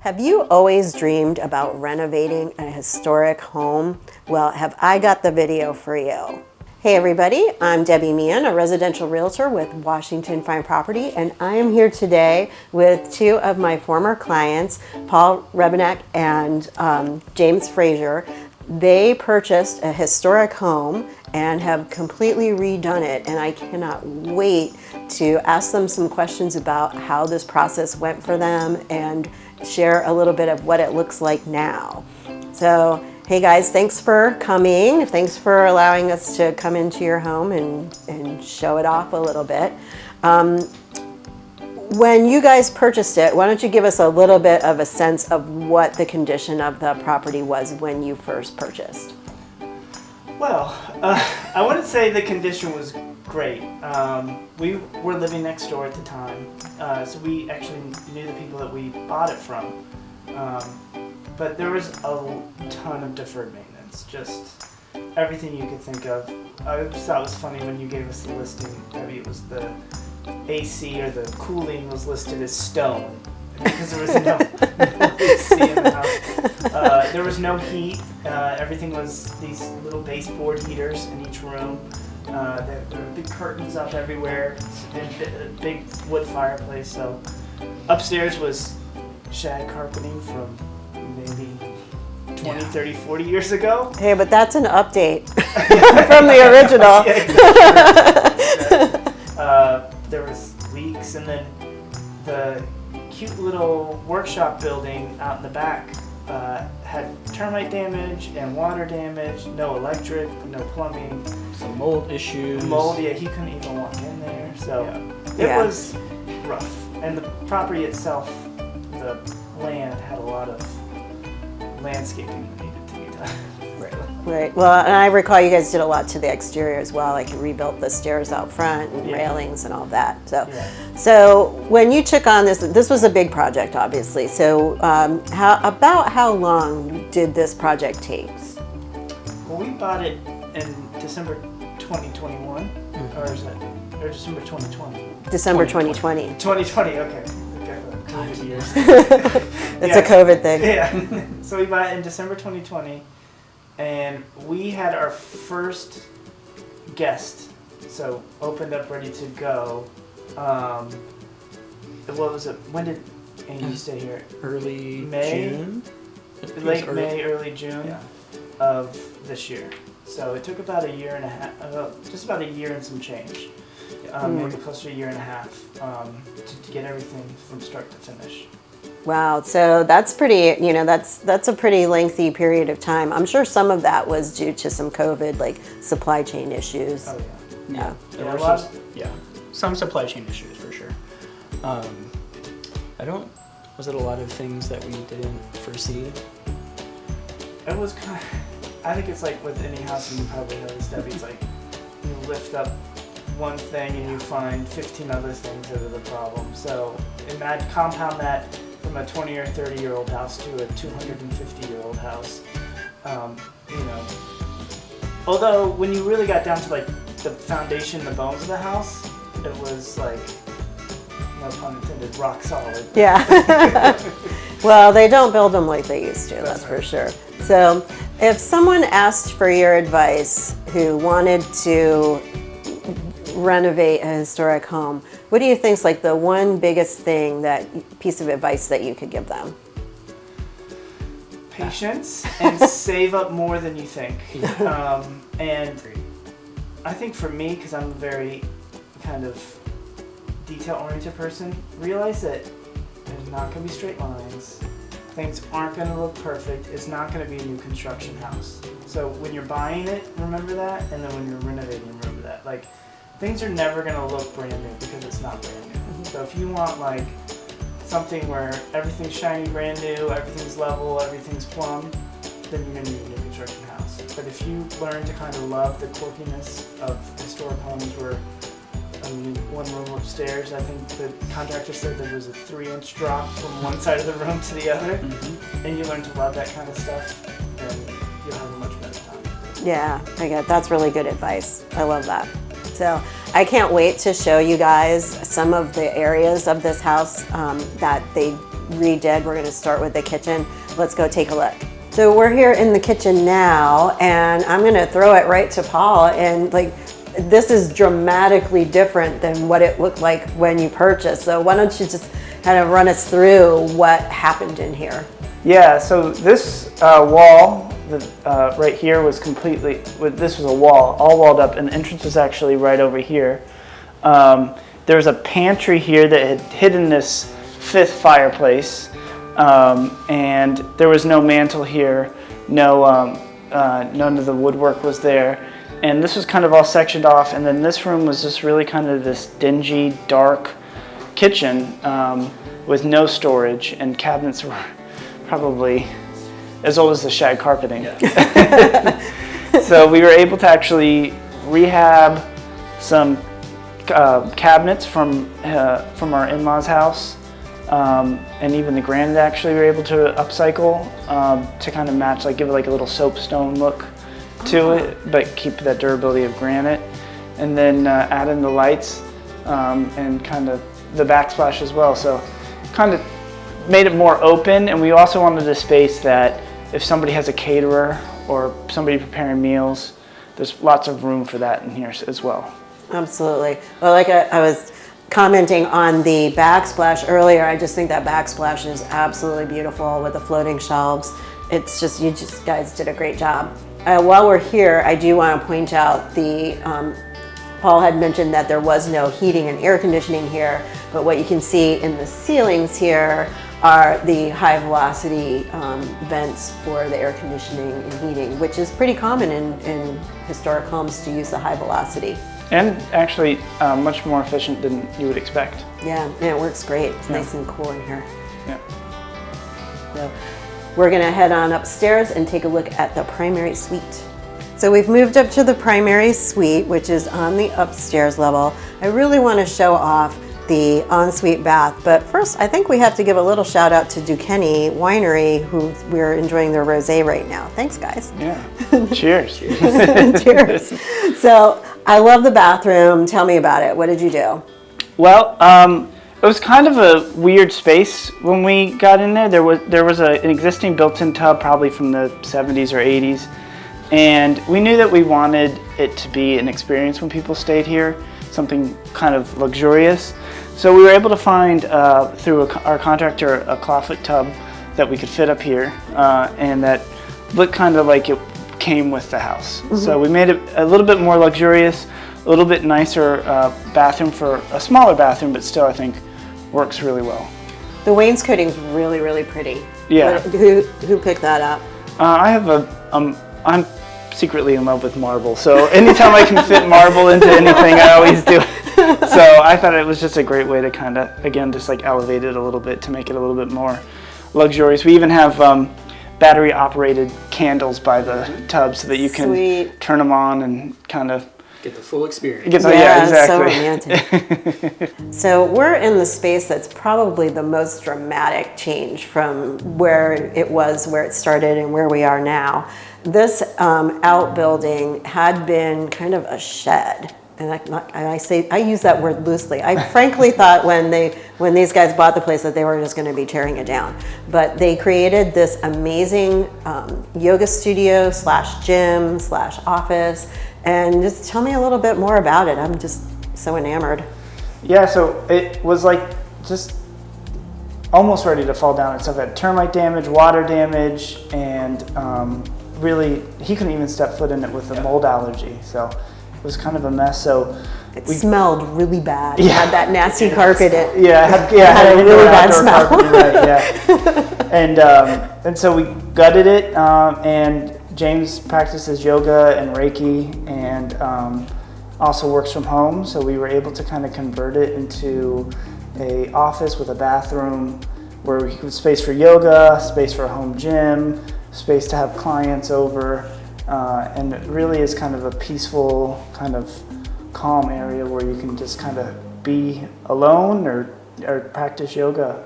Have you always dreamed about renovating a historic home? Well, have I got the video for you. Hey everybody, I'm Debbie Meighan, a residential realtor with Washington Fine Property, and I am here today with two of my former clients, Paul Rebenek and James Frazier. They purchased a historic home and have completely redone it, and I cannot wait to ask them some questions about how this process went for them and share a little bit of what it looks like now. So, hey guys, thanks for coming. Thanks for allowing us to come into your home and show it off a little bit. When you guys purchased it, why don't you give us a little bit of a sense of what the condition of the property was when you first purchased? Well, I wouldn't say the condition was great. We were living next door at the time, so we actually knew the people that we bought it from. But there was a ton of deferred maintenance, just everything you could think of. I just thought it was funny when you gave us the listing, maybe it was the AC or the cooling was listed as stone because there was no AC in the house. There was no heat. Everything was these little baseboard heaters in each room. There were big curtains up everywhere, and a big wood fireplace. So upstairs was shag carpeting from maybe 20, 30, 40 years ago. Hey, but that's an update from the original. Yeah, exactly. There was leaks, and then the cute little workshop building out in the back had termite damage and water damage, no electric, no plumbing. Some mold issues. Mold, yeah, he couldn't even walk in there. So it was rough. And the property itself, the land had a lot of landscaping that needed to be done. Right. Well, and I recall you guys did a lot to the exterior as well, like you rebuilt the stairs out front and railings and all that. So, so when you took on this was a big project, obviously. So, how long did this project take? Well, we bought it in December 2021, or is it, or December 2020? December 2020. 2020. Okay. COVID years. It's a COVID thing. Yeah. So we bought it in December 2020. And we had our first guest, so opened up, ready to go. What was it? When did Amy stay here? Early May? June? Late May, early June of this year. So it took about a year and a half, just about a year and some change. Maybe close to a year and a half to get everything from start to finish. Wow, so that's pretty, that's a pretty lengthy period of time. I'm sure some of that was due to some COVID, like supply chain issues. Oh yeah. There were some supply chain issues for sure. Was it a lot of things that we didn't foresee? It was kind of, I think it's like with any house, and you probably know this, Debbie, it's like you lift up one thing and you find 15 other things that are the problem. So compound that from a 20 or 30-year-old house to a 250-year-old house. Although when you really got down to like the foundation, the bones of the house, it was like, no pun intended, rock solid. Yeah. Well, they don't build them like they used to, that's for sure. So if someone asked for your advice who wanted to renovate a historic home, what do you think is like the one biggest piece of advice that you could give them? Patience and save up more than you think. And I think for me, because I'm a very kind of detail-oriented person, realize that there's not going to be straight lines. Things aren't going to look perfect. It's not going to be a new construction house. So when you're buying it, remember that, and then when you're renovating, remember that. Like, things are never going to look brand new because it's not brand new. So if you want like something where everything's shiny, brand new, everything's level, everything's plumb, then you're going to need a new construction house. But if you learn to kind of love the quirkiness of historic homes where, one room upstairs, I think the contractor said there was a 3-inch drop from one side of the room to the other, and you learn to love that kind of stuff, then you'll have a much better time. Yeah, that's really good advice. I love that. So I can't wait to show you guys some of the areas of this house that they redid. We're going to start with the kitchen. Let's go take a look. So we're here in the kitchen now, and I'm going to throw it right to Paul. And like, this is dramatically different than what it looked like when you purchased. So why don't you just kind of run us through what happened in here? Yeah, so this wall right here was completely, this was a wall, all walled up, and the entrance was actually right over here. There was a pantry here that had hidden this 5th fireplace, and there was no mantle here, none of the woodwork was there. And this was kind of all sectioned off, and then this room was just really kind of this dingy, dark kitchen with no storage, and cabinets were probably as old as the shag carpeting. Yeah. So we were able to actually rehab some cabinets from our in-laws' house, and even the granite actually we were able to upcycle to kind of match, like give it like a little soapstone look to it, but keep that durability of granite. And then add in the lights and kind of the backsplash as well. So kind of made it more open, and we also wanted a space that if somebody has a caterer or somebody preparing meals, there's lots of room for that in here as well. Absolutely. Well, like I was commenting on the backsplash earlier, I just think that backsplash is absolutely beautiful with the floating shelves. It's just, you guys did a great job. While we're here, I do want to point out Paul had mentioned that there was no heating and air conditioning here, but what you can see in the ceilings here are the high velocity vents for the air conditioning and heating, which is pretty common in historic homes to use the high velocity. And actually much more efficient than you would expect. Yeah, and it works great. It's nice and cool in here. Yeah. So we're gonna head on upstairs and take a look at the primary suite. So we've moved up to the primary suite, which is on the upstairs level. I really want to show off the ensuite bath, but first I think we have to give a little shout out to Duquesne Winery, who we're enjoying their rosé right now. Thanks, guys. Yeah. Cheers. Cheers. So I love the bathroom. Tell me about it. What did you do? Well, it was kind of a weird space when we got in there. There was an existing built-in tub, probably from the 70s or 80s. And we knew that we wanted it to be an experience when people stayed here, something kind of luxurious. So we were able to find, through our contractor, a clawfoot tub that we could fit up here, and that looked kind of like it came with the house. Mm-hmm. So we made it a little bit more luxurious, a little bit nicer bathroom for a smaller bathroom, but still I think works really well. The wainscoting's really, really pretty. Yeah. Who picked that up? I have I'm secretly in love with marble, so anytime I can fit marble into anything, I always do it. So I thought it was just a great way to kind of, again, just like elevate it a little bit to make it a little bit more luxurious. We even have battery operated candles by the tub so that you can turn them on and kind of get the full experience. Yeah, exactly. So romantic. So we're in the space that's probably the most dramatic change from where it started and where we are now. This outbuilding had been kind of a shed. And I use that word loosely. I frankly thought when these guys bought the place that they were just going to be tearing it down. But they created this amazing yoga studio / gym / office. And just tell me a little bit more about it. I'm just so enamored. Yeah, so it was like just almost ready to fall down. It had termite damage, water damage, and really he couldn't even step foot in it with a mold allergy. So it was kind of a mess. So it smelled really bad. It had that nasty carpet. It had a really bad smell. Carpet, right, yeah. And so we gutted it, and James practices yoga and Reiki, and also works from home. So we were able to kind of convert it into a office with a bathroom where we could space for yoga, space for a home gym, space to have clients over, and it really is kind of a peaceful, kind of calm area where you can just kind of be alone or practice yoga.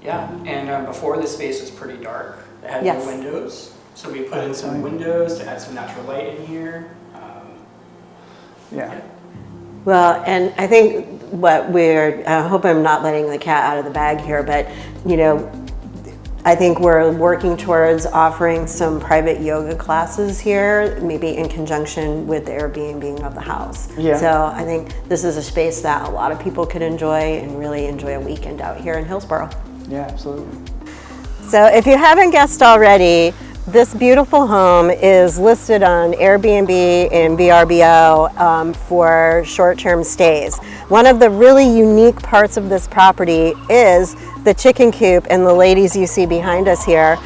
Yeah, and before the space was pretty dark. It had no windows, so we put in some windows to add some natural light in here. Well, and I think I hope I'm not letting the cat out of the bag here, but I think we're working towards offering some private yoga classes here, maybe in conjunction with the Airbnb of the house. Yeah. So I think this is a space that a lot of people could enjoy and really enjoy a weekend out here in Hillsboro. Yeah, absolutely. So if you haven't guessed already, this beautiful home is listed on Airbnb and VRBO for short-term stays. One of the really unique parts of this property is the chicken coop, and the ladies you see behind us here.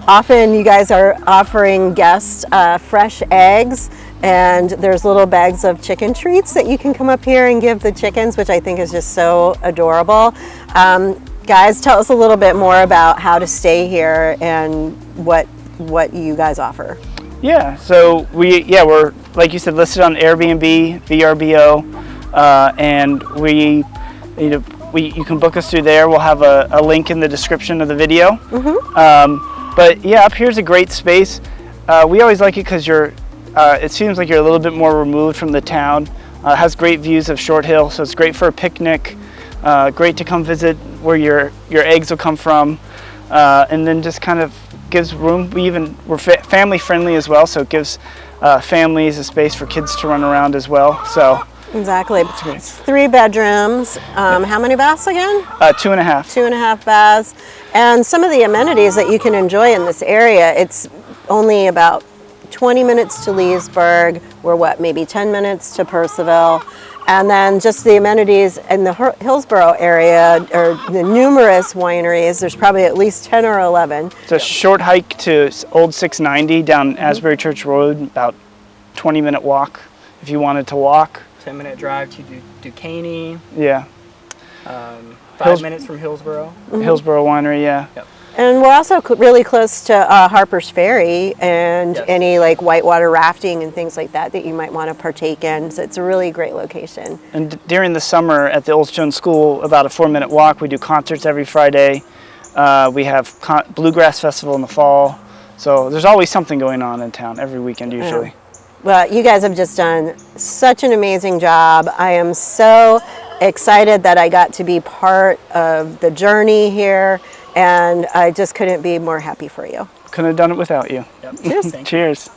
Often you guys are offering guests fresh eggs, and there's little bags of chicken treats that you can come up here and give the chickens, which I think is just so adorable. Guys, tell us a little bit more about how to stay here and what you guys offer. Yeah, so we're, like you said, listed on Airbnb, VRBO, and you can book us through there. We'll have a link in the description of the video. But yeah, up here's a great space. We always like it because it seems like you're a little bit more removed from the town. It has great views of Short Hill, so it's great for a picnic. Great to come visit where your eggs will come from, and then just kind of gives room. We're family friendly as well, so it gives families a space for kids to run around as well. So exactly, it's 3 bedrooms. How many baths again? 2.5. 2.5 baths, and some of the amenities that you can enjoy in this area. It's only about 20 minutes to Leesburg. We're maybe 10 minutes to Percival. And then just the amenities in the Hillsboro area, or the numerous wineries. There's probably at least 10 or 11. It's a short hike to Old 690 down Asbury Church Road, about 20-minute walk if you wanted to walk. 10-minute drive to Duquesne. Yeah. 5 minutes from Hillsboro. Hillsboro Winery, yeah. Yep. And we're also really close to Harper's Ferry and any like whitewater rafting and things like that you might want to partake in. So it's a really great location. And during the summer at the Old Stone School, about a 4-minute walk, we do concerts every Friday. We have Bluegrass Festival in the fall. So there's always something going on in town every weekend usually. Yeah. Well, you guys have just done such an amazing job. I am so excited that I got to be part of the journey here, and I just couldn't be more happy for you. Couldn't have done it without you. Yep. Cheers.